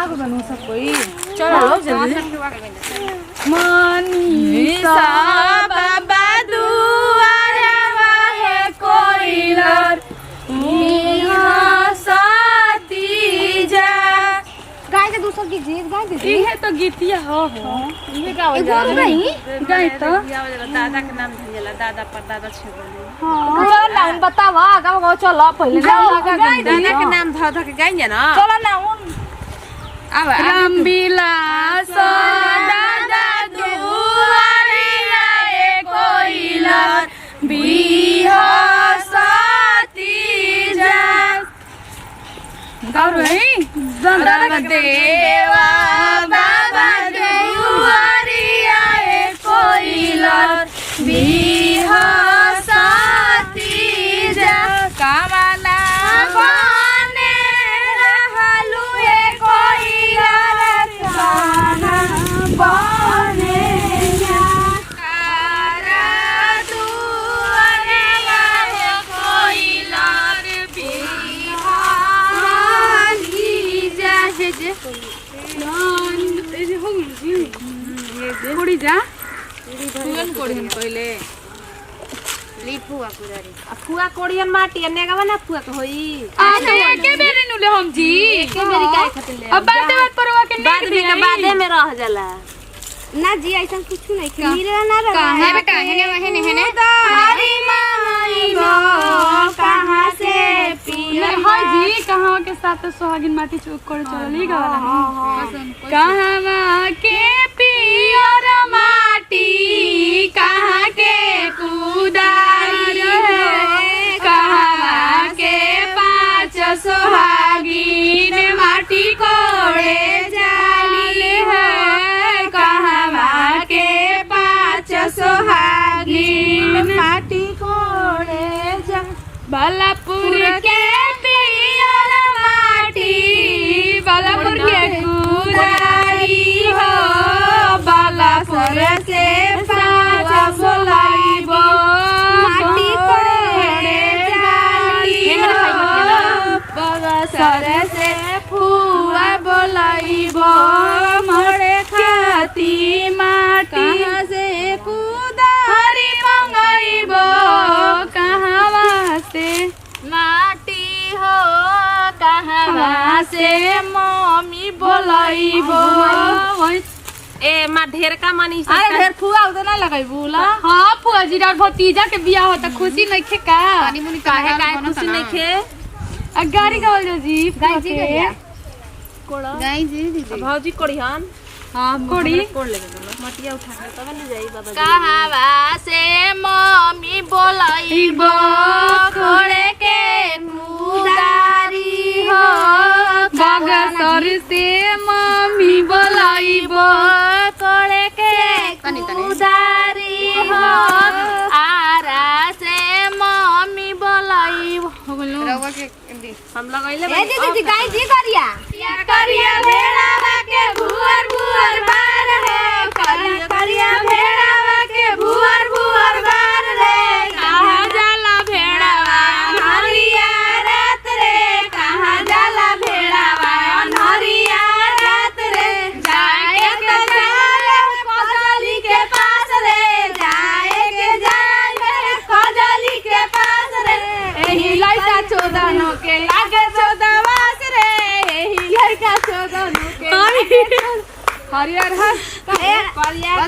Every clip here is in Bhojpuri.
आगो बनू सब कोई चलो जल्दी मनीषा बाबा दुआरवा है कोइलर यहाँ साथी जा गाय के दूसर की गीत गाय दे ये तो गीतिया हो ये गाओ जा गाय तो दादा के नाम धइला दादा पर दादा छेबले चलो ना उन बतावा गाओ गाओ चलो पहले दादा के नाम ध ध के गाइए ना चलो ना उन अब रामविलास दादा दुआरिया ए कोइलर बिहा साथी जा गाओ रे देवा बाबा दुआरिया ए कोइलर बिहा साथी जा कामना बने रहलु ए कोइलर कामना बने तारा दुआरिया ए कोइलर बिहा जा हे जे हो गई कोड़ी जा तुरंत कोड़ियन पहले लिपुआ पुरारी फुआ कोड़ियन माटी ने गावा ना फुआ होई आज एके बेरे नुले हम जी एके मेरी गाय खातिर ले अब बात परवा के बाद में बादे में रह जाला ना जी ऐसा कुछ नहीं मिले ना रहा कहां बेटा है ने हरी माई गो कहां से पिया हां जी कहां के साथ सुहागिन माटी चौक कर चलली गावाला कहां के पियर माटी कहां के कुदारी कहां के पांच सुहागिन माटी कोड़े जाली है कहां के पांच सुहागिन माटी कोड़े जा बालापुर के पियर माटी बालापुर के कुदारी हो बालापुर से पांच बोलाइबो माटी कोड़े जाली बगसर से फुआ बोलाइबो मरे खाती माटी से कुदारी मंगाइबो कहां से माटी हो कहां से मम्मी बोलाइबो ए मा ढेर का मनी अरे ढेर फुआ उधर ना लगाइबू ला हां फुआ जी और भतीजा के बियाह होता खुशी नहीं खे का पानी मुनी काहे खुशी नहीं खे आ गाड़ी गावल जी गाय जी गया गाई जी दीदी भौजी कोड़ियन हां कोड़ी कोड़ ले मटिया उठा के तब ले जाई बाबा कहावा से मम्मी बोलाइबो खोड़े के कुदारी हो बगसर से मम्मी बोलाइबो खोड़े के कुदारी हो आरा से मम्मी बोलाइबो रवा के हम लगइले ए दीदी गाय जी करिया करिया भेड़ावा के भुअर भुअर बार है करिया भेड़ावा के भुअर भुअर बार रे कहां जाला भेड़ावा हरिया रात रे कहां जाला भेड़ावा हरिया रात रे जाए के जाए कोजली के पास रे जाए के जाए कोजली के पास रे एही लइका चोदनो के लागे चोदवास रे एही लइका चोदनो के हरियर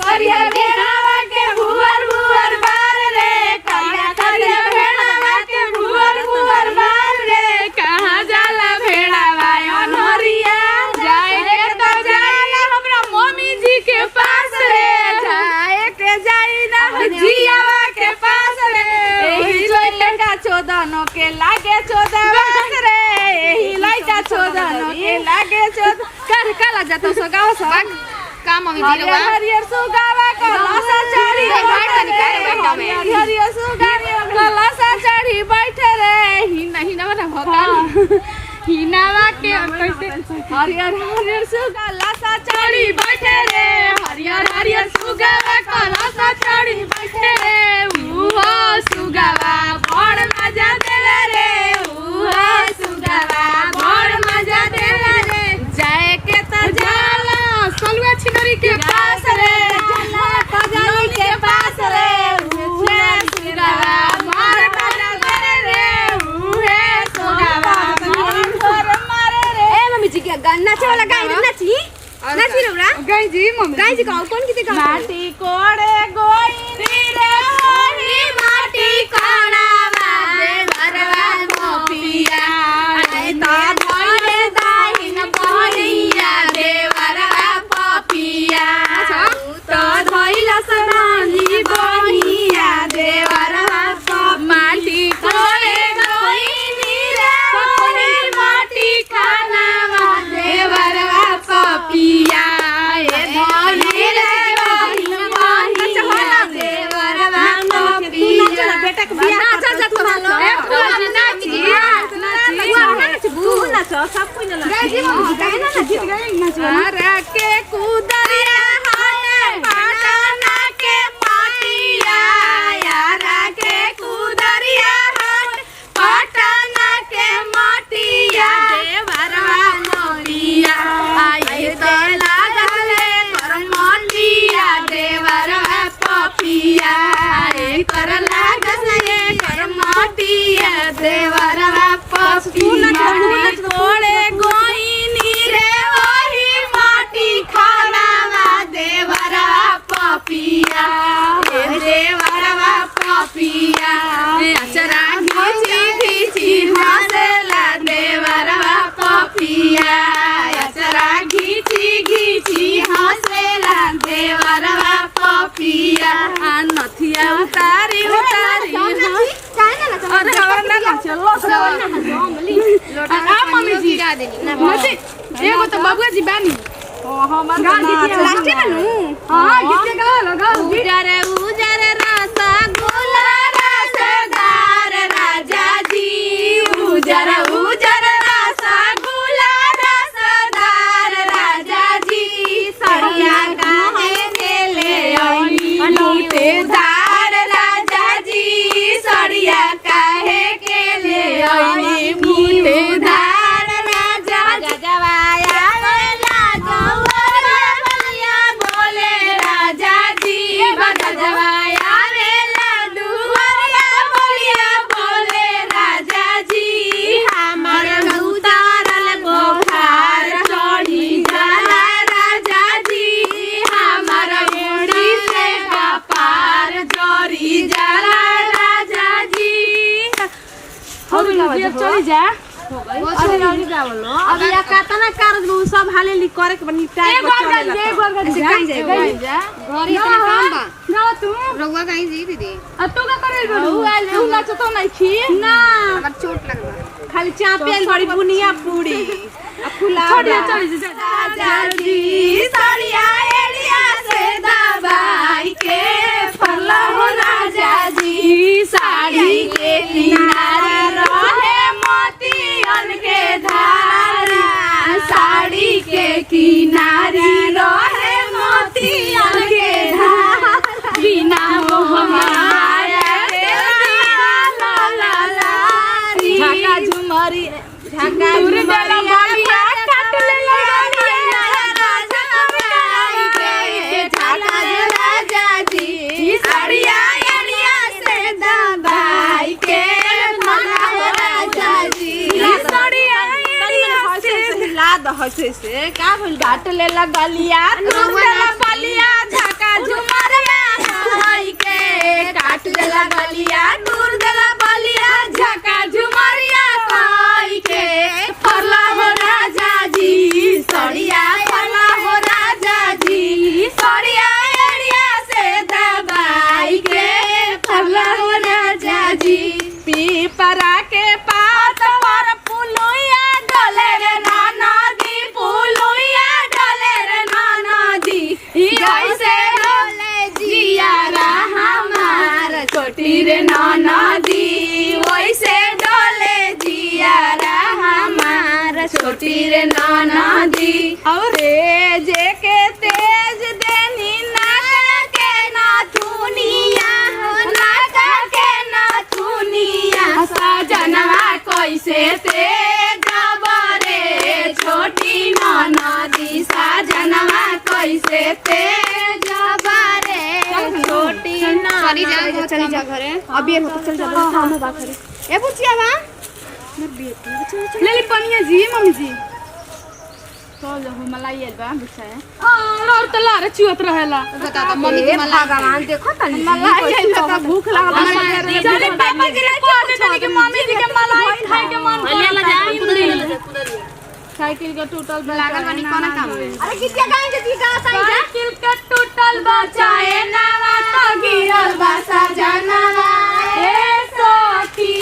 करिया भेड़ावा के भुअर भुअर बार रे करिया भेड़ावा के भुअर भुअर बार रे कहां जाला भेड़ावा अनहरिया जाए के तो जाए हमरा मम्मी जी के पास रे जाए के जाई ना जियावा के पास रे एही लइका चोदनो के लागे चोदवास रे एही लइका चोदनो के लागे चोद कर काला जातो सो गाव सो काम अभी हरियर हरियर सुगावा कलसा चढ़ी हरियर सुगावा कलसा चढ़ी बैठे रे हिना बना भकाल हिनावा के कैसे हरियर हरियर सुगा लसा चढ़ी बैठे रे हरियर सुगावा कलसा चढ़ी बैठे रे सुगावा बड़ मजा देले रे गाई जी मम्मी गाई जी गाओ कौन गीत गाओ माटी कोड़े गोइनी रे ओही माटी कोड़ावा देवरवा पपिया अरे ता धोले दाहिन बहिया देवरवा पपिया तो धोइला सनाली बहिया देवरवा माटी कोड़े गोइनी रे ओही माटी कोड़ावा देवरवा पपिया ए धोइला दाहिन बहिया देवरवा पपिया बेटा के बियाह नाच जा तू नाच सब कोई ना गाई जी गीत गाई नाच अरे के कुदरिया हाय पाटना के माटिया यारा के कुदरिया हाय पाटना के माटिया देवरवा नोरिया आए तो लागले कर मंडिया देवरवा पपिया आए कर लागले कर माटिया देवरवा पपिया कोड़े गोइनी रे ओही माटी खानावा देवरवा पपिया ए देवरवा पपिया अचरा घीची घीची हंसला देवरवा पपिया अचरा घीची घीची हंसला देवरवा पपिया नथिया उतारी अरे हमारा ना चलो लोटा मम्मी जी गा देनी मम्मी एगो तो बबुआ जी बानी हमार लास्ट में नु हां गीत गा उजरे उजरे रसगुल्ला रसदार राजा जी उजरे उजरे रसगुल्ला रसदार राजा जी सड़िया काहे गेले लूटेदार राजा जी सड़िया काहे गेले लूटेदार राजा जजवाया वेला गौरा बलिया बोले राजा जी जजवाया वेला दुवरिया बलिया बोले राजा जी हमार उतारल बुखार चढ़ी जाला राजा जी हमार ओड़ी से कपार जोरी जाला राजा जी चली जा अरे रानी गावलो अब या कातना कार सब हाले ली करे के निपटाए को चले कहीं जा घर इतना काम बा ना तू रउआ कहीं जी दीदी अब तू का करे उ आले उ नाच तो नहीं खी ना अगर चोट लगबा खाली चापेल बड़ी बुनिया पूरी फुला चली जा राजा जी सड़िया एड़िया से दबाई के फरला हो राजा जी साड़ी के किनारे रहे मोतियन के धारा साड़ी के किनारे रहे मोतियन के धारा बिना मोह माया के ला ला ला झाका झुमरी झाका बलिया काट ले राजा जी सड़िया एड़िया से दबाई के राजा जी सड़िया एड़िया से ला दहसे से का भइल काट ले गलिया रोवला बलिया झाका झुमरिया हाय के काट देला गलिया दूर देला बलिया झाका झुमरिया हाय के फरला हो राजा जी सड़िया फरला हो राजा जी सड़िया एड़िया से दबाई के फरला हो राजा जी पीपरा के पात पर पुलुया डोले रे नाना दी पुलुया डोले रे नाना दी कैसे डोले जियारा हमार छोटी रे नाना दी वैसे डोले जियारा हमार छोटी रे नाना दी और जे के तेज देनी नाका के नाथुनिया नाका के नाथुनिया सजनवा कैसे ते जबरे छोटी नाना दी सजनवा कैसे ते जबरे छोटी नाना चली जा घरे अब ये होता चल जा हम बात करे ए बुचिया बा ले ली पनिया जी मम्मी जी चल हो मलाई आइल बा बिछाए और त लारे चुत रहेला बता त मम्मी के भगवान देखो तनी मलाई आइल बा भूख लागल चले पापा जी नहीं कहते तनी के मम्मी जी के मलाई खाए के मन साइकिल के टूटल लागल बानी कोना काम में अरे कितिया गाएं जे दी गा साई जा साइकिल के टूटल बचाए नावा तो गिरल बा सजनवा ए सखी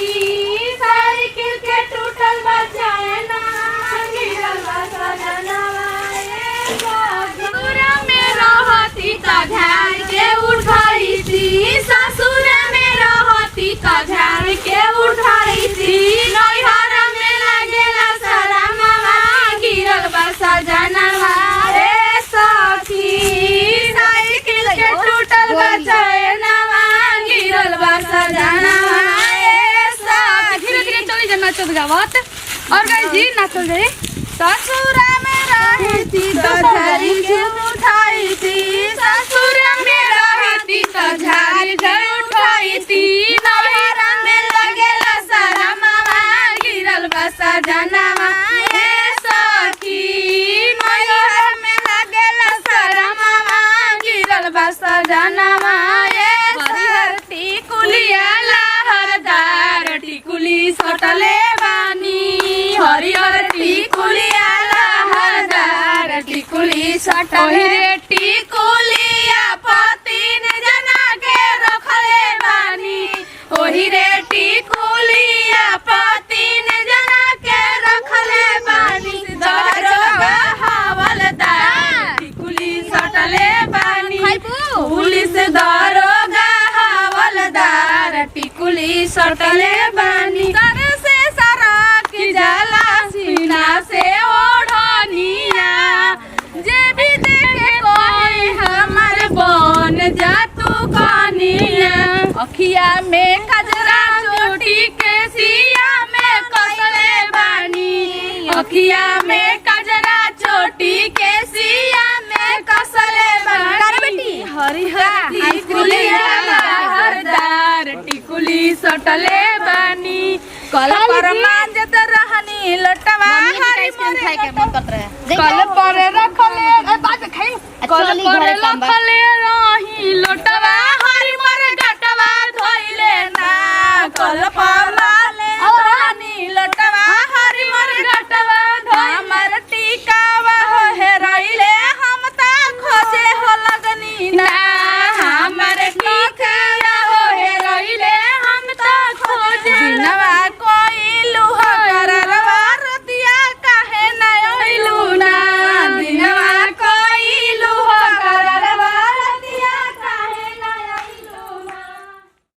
साइकिल के टूटल बचाए नावा गिरल बा सजनवा ए ससुर में रहती त झाड़ के उठाई थी ससुर में रहती त झाड़ के उठाई थी नैहर में लागेला शरमवा गिरल बा सजनवा ए सखी साइकिल के टूटल बचाए नवा गिरल बा सजनवा ए सखी धीरे धीरे चली जा नाचत गावत और गाइस जी नाचल जाए ससुर में रहती त झाड़ी के उठाई थी ससुर में रहती त झाड़ी के उठाई थी नैहर में लगेला शरमवा गिरल बा सजनवा ए सखी नैहर में लगेला शरमवा गिरल बा सजनवा ए हरिहर टिकुलिया लहरदार टिकुली सटले बानी हरिहर टिकुलिया लहरदार टिकुली सटले टिकुलिया पतिन जना के रखले बानी ओही रे टिकुलिया पतिन जना के रखले बानी दरोगा हवलदार टिकुली सटले बानी पुलिस दरोगा हवलदार टिकुली सटले बानी सर से सरक जाला सीना से ओढ़निया जे भी देखे कोई हमर बन जा तू कनिया अखिया में कजरा चोटी के सिया में कसले बानी अखिया में कजरा चोटी के सिया में कसले बानी हरिहर टिकुलिया लहरदार टिकुली सटले बानी कल पर मांजत रहनी लटवा हरी खाए के मन करत रहे कल पर रखले बात खाई कल पर रखले रही लटवा हरी मर गटवा धोइले ना कल पर लाले रहनी लटवा हरी मर गटवा